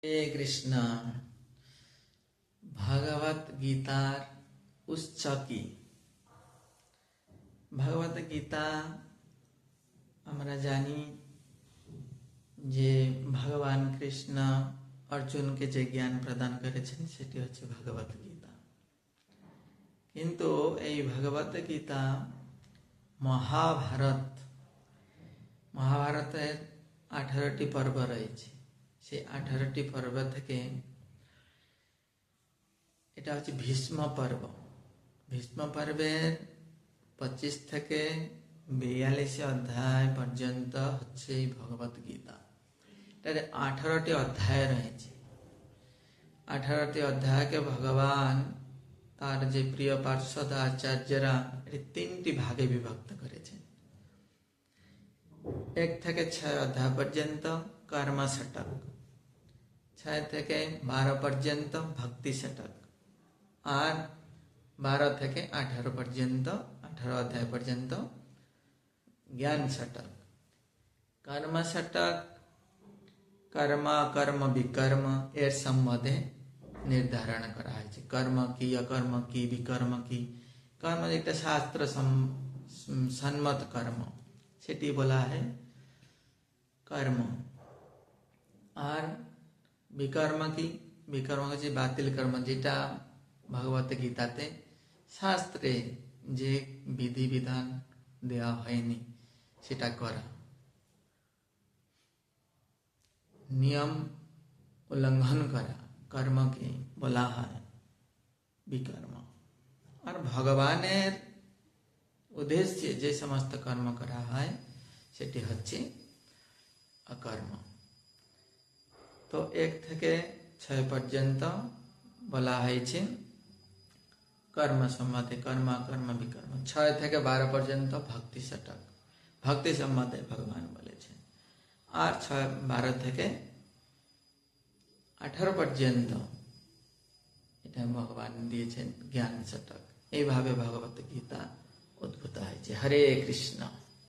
হে কৃষ্ণ। ভগবত গীতার উৎস কি? ভগবত গীতা আমরা জানি যে ভগবান কৃষ্ণ অর্জুনকে যে জ্ঞান প্রদান করেছেন সেটি হচ্ছে ভগবত গীতা। কিন্তু এই ভগবত গীতা মহাভারতের 18টি পর্ব রয়েছে। সেই 18টি পর্ব থেকে এটা হচ্ছে ভীষ্ম পর্ব। ভীষ্ম পর্বের 25 থেকে 42 অধ্যায় পর্যন্ত হচ্ছে এই ভগবত গীতা। এটার 18টি অধ্যায় রয়েছে। 18টি অধ্যায়কে ভগবান তার যে প্রিয় পার্ষদ আচার্যরা এটি 3টি ভাগে বিভক্ত করেছেন। 1 থেকে 6 অধ্যায় পর্যন্ত কর্ম ষটক, 6 থেকে 12 পর্যন্ত ভক্তি ষটক, আর 12 থেকে 18 পর্যন্ত 18 অধ্যায় পর্যন্ত জ্ঞান ষটক। কর্ম ষটক কর্ম কর্ম বিকর্ম এর সম্বন্ধে নির্ধারণ করা হয়েছে। কর্ম কি, অকর্ম কি, বিকর্ম কি। কর্ম একটা শাস্ত্র সম্মত কর্ম, সেটি বলা হয় কর্ম। আর বিকর্ম কি? বিকর্ম হচ্ছে বাতিল কর্ম, যেটা ভগবত গীতাতে শাস্ত্রে যে বিধিবিধান দেওয়া হয়নি সেটা করা, নিয়ম উল্লঙ্ঘন করা কর্মকে বলা হয় বিকর্ম। আর ভগবানের উদ্দেশ্যে যে সমস্ত কর্ম করা হয় সেটি হচ্ছে অকর্ম। তো 1 থেকে 6 পর্যন্ত বলা হয়েছে কর্ম সম্বন্ধে, কর্ম কর্ম বিকর্ম। 6 থেকে 12 পর্যন্ত ভক্তি ষটক, ভক্তি সম্বন্ধে ভগবান বলেছেন। আর 12 থেকে 18 পর্যন্ত এটা ভগবান দিয়েছেন জ্ঞান ষটক। এইভাবে ভগবত গীতা উদ্ভূত হয়েছে। হরে কৃষ্ণ।